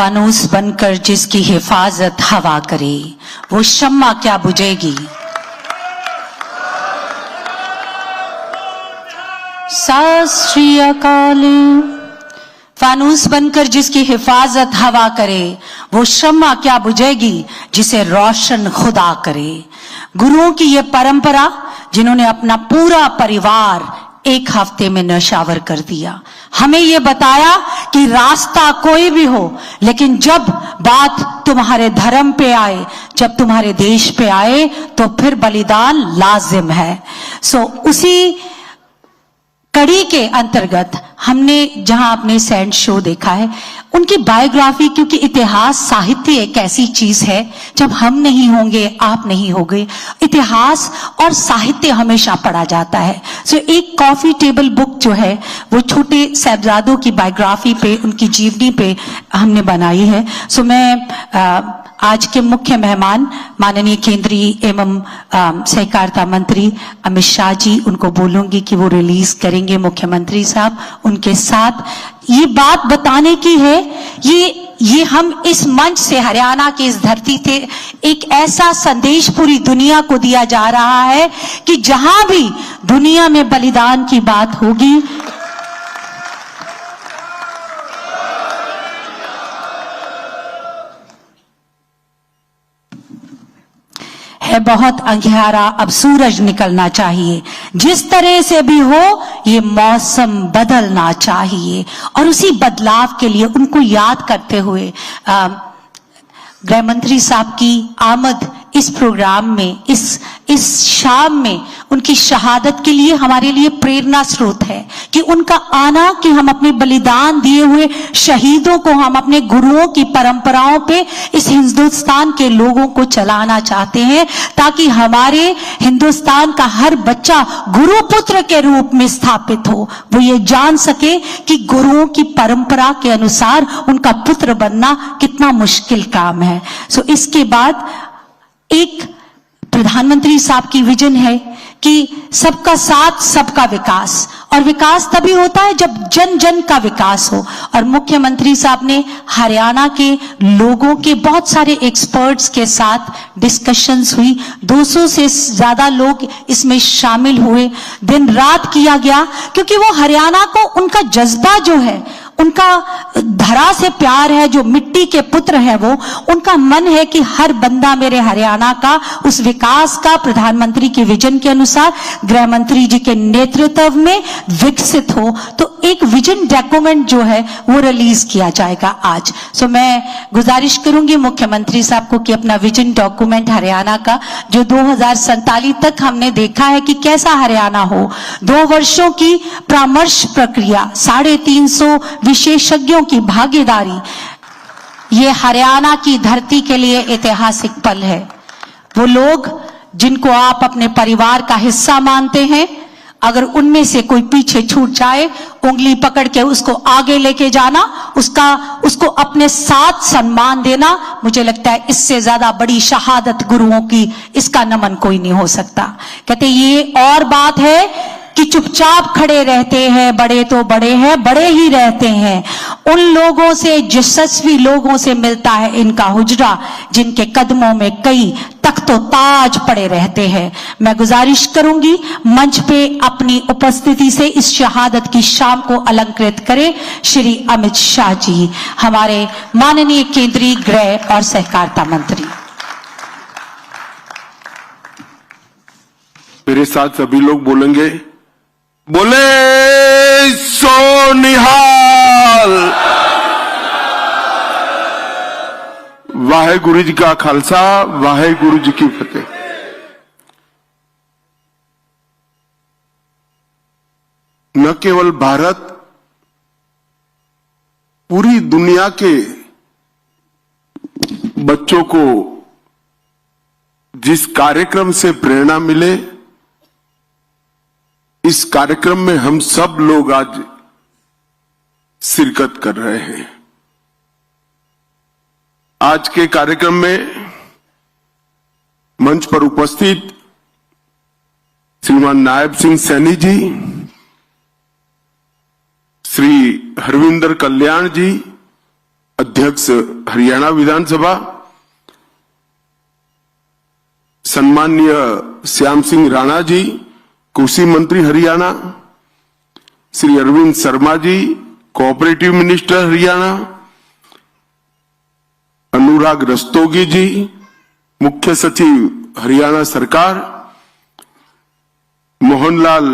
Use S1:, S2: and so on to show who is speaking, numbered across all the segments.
S1: फानूस बनकर जिसकी हिफाजत हवा करे, वो शम्मा क्या बुझेगी। सत श्री अकाल। फानूस बनकर जिसकी हिफाजत हवा करे, वो शम्मा क्या बुझेगी जिसे रोशन खुदा करे। गुरुओं की ये परंपरा, जिन्होंने अपना पूरा परिवार एक हफ्ते में नशावर कर दिया, हमें ये बताया कि रास्ता कोई भी हो, लेकिन जब बात तुम्हारे धर्म पे आए, जब तुम्हारे देश पे आए, तो फिर बलिदान लाजिम है। उसी कड़ी के अंतर्गत हमने जहां अपने सैंड शो देखा है, उनकी बायोग्राफी, क्योंकि इतिहास साहित्य एक ऐसी चीज है, जब हम नहीं होंगे, आप नहीं होंगे, इतिहास और साहित्य हमेशा पढ़ा जाता है। एक कॉफी टेबल बुक जो है, वो छोटे साहबजादों की बायोग्राफी पे, उनकी जीवनी पे हमने बनाई है। मैं आज के मुख्य मेहमान माननीय केंद्रीय एवं सहकारिता मंत्री अमित शाह जी, उनको बोलूंगी कि वो रिलीज करेंगे मुख्यमंत्री साहब, उनके साथ ये बात बताने की है। ये हम इस मंच से, हरियाणा की इस धरती से एक ऐसा संदेश पूरी दुनिया को दिया जा रहा है कि जहां भी दुनिया में बलिदान की बात होगी, है बहुत अंधियारा, अब सूरज निकलना चाहिए। जिस तरह से भी हो, ये मौसम बदलना चाहिए। और उसी बदलाव के लिए उनको याद करते हुए गृह मंत्री साहब की आमद इस प्रोग्राम में, इस शाम में, उनकी शहादत के लिए हमारे लिए प्रेरणा स्रोत है कि उनका आना, कि हम अपने बलिदान दिए हुए शहीदों को हम अपने गुरुओं की परंपराओं पे इस हिंदुस्तान के लोगों को चलाना चाहते हैं, ताकि हमारे हिंदुस्तान का हर बच्चा गुरुपुत्र के रूप में स्थापित हो। वो ये जान सके कि गुरुओं की परंपरा के अनुसार उनका पुत्र बनना कितना मुश्किल काम है। इसके बाद एक प्रधानमंत्री साहब की विजन है कि सबका साथ सबका विकास, और विकास तभी होता है जब जन जन का विकास हो। और मुख्यमंत्री साहब ने हरियाणा के लोगों के बहुत सारे एक्सपर्ट्स के साथ डिस्कशंस हुई, 200 से ज्यादा लोग इसमें शामिल हुए, दिन रात किया गया, क्योंकि वो हरियाणा को, उनका जज्बा जो है, उनका धरा से प्यार है, जो मिट्टी के पुत्र है, वो उनका मन है कि हर बंदा मेरे हरियाणा का उस विकास का प्रधानमंत्री के विजन के अनुसार गृह मंत्री जी के नेतृत्व में विकसित हो। तो एक विजन डॉक्यूमेंट जो है वो रिलीज किया जाएगा आज। मैं गुजारिश करूंगी मुख्यमंत्री साहब को कि अपना विजन डॉक्यूमेंट हरियाणा का, जो 2047 तक हमने देखा है कि कैसा हरियाणा हो, 2 वर्षों की परामर्श प्रक्रिया, 350 विशेषज्ञों की भागीदारी, ये हरियाणा की धरती के लिए ऐतिहासिक पल है। वो लोग जिनको आप अपने परिवार का हिस्सा मानते हैं, अगर उनमें से कोई पीछे छूट जाए, उंगली पकड़ के उसको आगे लेके जाना, उसको अपने साथ सम्मान देना, मुझे लगता है इससे ज्यादा बड़ी शहादत गुरुओं की, इसका नमन कोई नहीं हो सकता। कहते ये और बात है कि चुपचाप खड़े रहते हैं, बड़े तो बड़े हैं, बड़े ही रहते हैं। उन लोगों से, यशस्वी लोगों से मिलता है इनका हुजरा, जिनके कदमों में कई तख्तो ताज पड़े रहते हैं। मैं गुजारिश करूंगी मंच पे अपनी उपस्थिति से इस शहादत की शाम को अलंकृत करें श्री अमित शाह जी, हमारे माननीय केंद्रीय गृह और सहकारिता मंत्री।
S2: मेरे साथ सभी लोग बोलेंगे, बोले सो निहाल। वाहेगुरु जी का खालसा, वाहेगुरु जी की फतेह। न केवल भारत, पूरी दुनिया के बच्चों को जिस कार्यक्रम से प्रेरणा मिले, इस कार्यक्रम में हम सब लोग आज शिरकत कर रहे हैं। आज के कार्यक्रम में मंच पर उपस्थित श्रीमान नायब सिंह सैनी जी, श्री हरविंदर कल्याण जी, अध्यक्ष हरियाणा विधानसभा, सम्माननीय श्याम सिंह राणा जी, कृषि मंत्री हरियाणा, श्री अरविंद शर्मा जी, कोऑपरेटिव मिनिस्टर हरियाणा, अनुराग रस्तोगी जी, मुख्य सचिव हरियाणा सरकार, मोहनलाल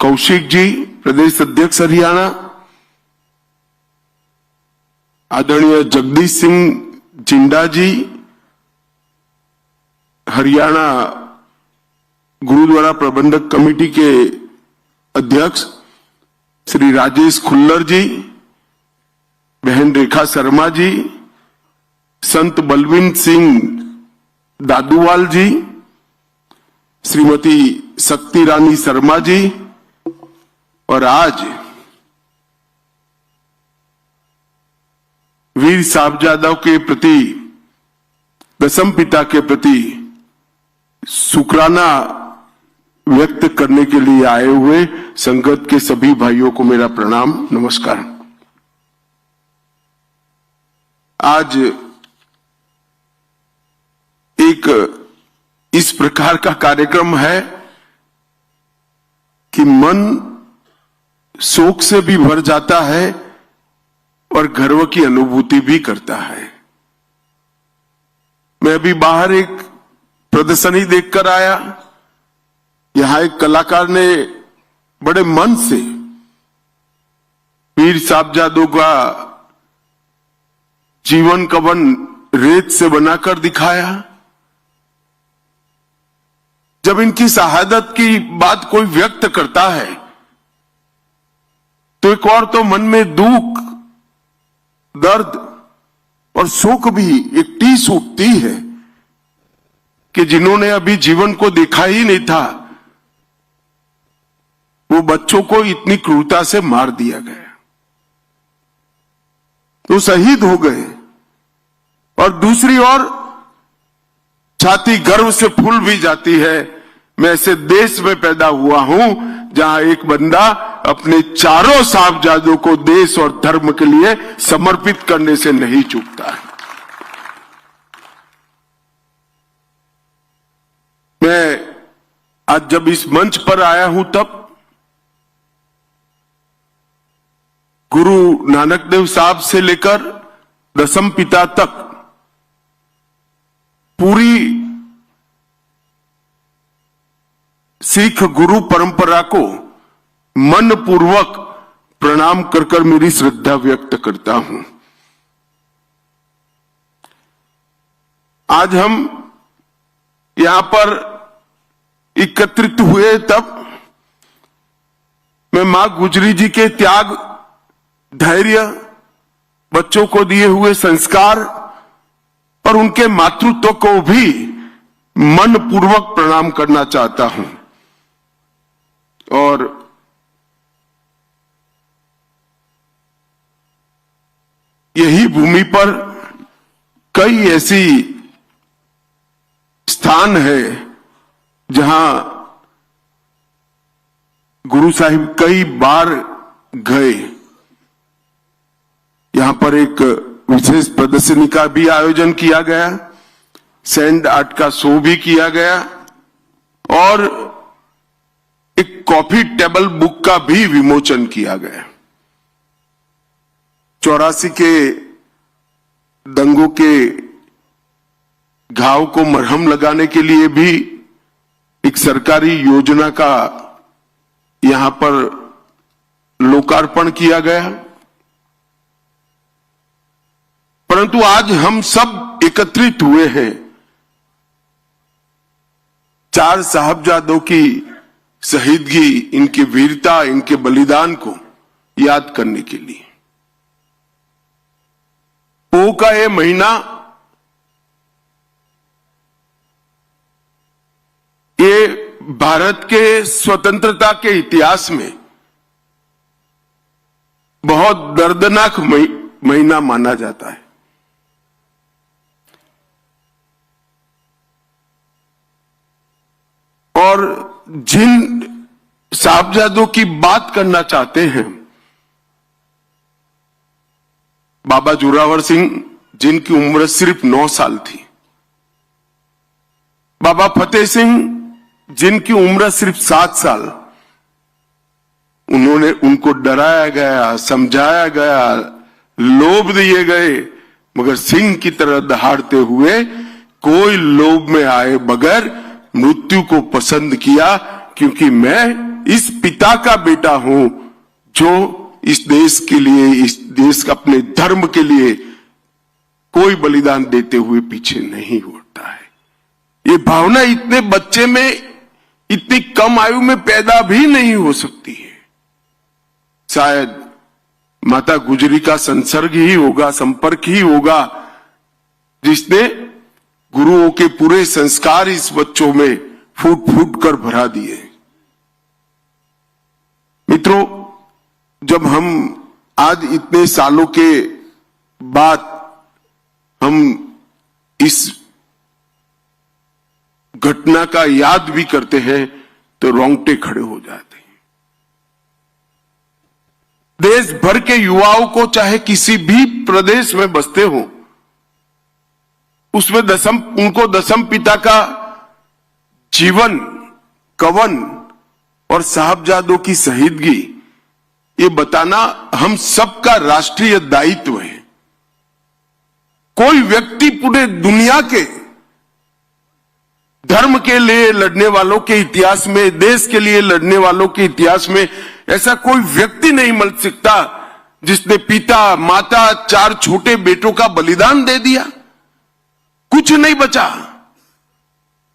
S2: कौशिक जी, प्रदेश अध्यक्ष हरियाणा, आदरणीय जगदीश सिंह जिंडा जी, हरियाणा गुरुद्वारा प्रबंधक कमेटी के अध्यक्ष, श्री राजेश खुल्लर जी, बहन रेखा शर्मा जी, संत बलविंद सिंह दादूवाल जी, श्रीमती शक्ति रानी शर्मा जी, और आज वीर साहबजादों के प्रति, दशम पिता के प्रति शुक्राना व्यक्त करने के लिए आए हुए संगत के सभी भाइयों को मेरा प्रणाम, नमस्कार। आज एक इस प्रकार का कार्यक्रम है कि मन शोक से भी भर जाता है और गर्व की अनुभूति भी करता है। मैं अभी बाहर एक प्रदर्शनी देखकर आया। यहां एक कलाकार ने बड़े मन से वीर साहबजादों का जीवन कवन रेत से बनाकर दिखाया। जब इनकी शहादत की बात कोई व्यक्त करता है तो एक और तो मन में दुख, दर्द और शोक भी एक टीस उठती है कि जिन्होंने अभी जीवन को देखा ही नहीं था, वो बच्चों को इतनी क्रूरता से मार दिया गया, तो शहीद हो गए। और दूसरी ओर छाती गर्व से फूल भी जाती है, मैं ऐसे देश में पैदा हुआ हूं जहां एक बंदा अपने चारों साहबजादों को देश और धर्म के लिए समर्पित करने से नहीं चूकता है। मैं आज जब इस मंच पर आया हूं तब गुरु नानक देव साहब से लेकर दशम पिता तक पूरी सिख गुरु परंपरा को मन पूर्वक प्रणाम कर कर मेरी श्रद्धा व्यक्त करता हूं। आज हम यहां पर एकत्रित हुए तब मैं मां गुजरी जी के त्याग, धैर्य, बच्चों को दिए हुए संस्कार और उनके मातृत्व को भी मन पूर्वक प्रणाम करना चाहता हूं। और यही भूमि पर कई ऐसी स्थान है जहां गुरु साहिब कई बार गए। यहां पर एक विशेष प्रदर्शनी का भी आयोजन किया गया, सैंड आर्ट का शो भी किया गया और एक कॉफी टेबल बुक का भी विमोचन किया गया। 84 के दंगों के घाव को मरहम लगाने के लिए भी एक सरकारी योजना का यहां पर लोकार्पण किया गया। परंतु आज हम सब एकत्रित हुए हैं चार साहबजादों की शहीदगी, इनकी वीरता, इनके बलिदान को याद करने के लिए। पोह का ये महीना ये भारत के स्वतंत्रता के इतिहास में बहुत दर्दनाक महीना माना जाता है। और जिन साहबजादों की बात करना चाहते हैं बाबा जोरावर सिंह, जिनकी उम्र सिर्फ 9 साल थी, बाबा फतेह सिंह, जिनकी उम्र सिर्फ 7 साल, उनको डराया गया, समझाया गया, लोभ दिए गए, मगर सिंह की तरह दहाड़ते हुए कोई लोभ में आए बगैर मृत्यु को पसंद किया, क्योंकि मैं इस पिता का बेटा हूं जो इस देश के लिए, इस देश का अपने धर्म के लिए कोई बलिदान देते हुए पीछे नहीं हटता है। ये भावना इतने बच्चे में, इतनी कम आयु में पैदा भी नहीं हो सकती है। शायद माता गुजरी का संसर्ग ही होगा, संपर्क ही होगा, जिसने गुरुओं के पूरे संस्कार इस बच्चों में फूट फूट कर भरा दिए। मित्रों, जब हम आज इतने सालों के बाद हम इस घटना का याद भी करते हैं तो रोंगटे खड़े हो जाते हैं। देश भर के युवाओं को, चाहे किसी भी प्रदेश में बसते हो, उसमें उनको दसम पिता का जीवन, कवन और साहबजादों की शहीदगी, ये बताना हम सबका राष्ट्रीय दायित्व है। कोई व्यक्ति पूरे दुनिया के धर्म के लिए लड़ने वालों के इतिहास में, देश के लिए लड़ने वालों के इतिहास में ऐसा कोई व्यक्ति नहीं मिल सकता जिसने पिता, माता, 4 छोटे बेटों का बलिदान दे दिया, कुछ नहीं बचा।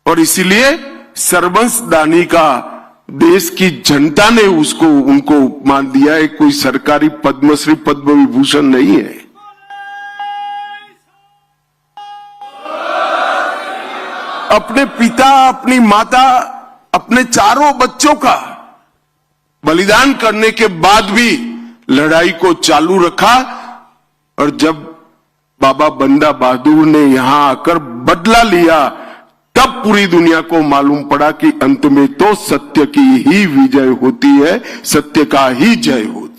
S2: और इसीलिए सर्वंस दानी का देश की जनता ने उनको उपमान दिया है। कोई सरकारी पद्मश्री, पद्म विभूषण नहीं है। अपने पिता, अपनी माता, अपने 4 बच्चों का बलिदान करने के बाद भी लड़ाई को चालू रखा, और जब बाबा बंदा बहादुर ने यहां आकर बदला लिया, तब पूरी दुनिया को मालूम पड़ा कि अंत में तो सत्य की ही विजय होती है, सत्य का ही जय होता है।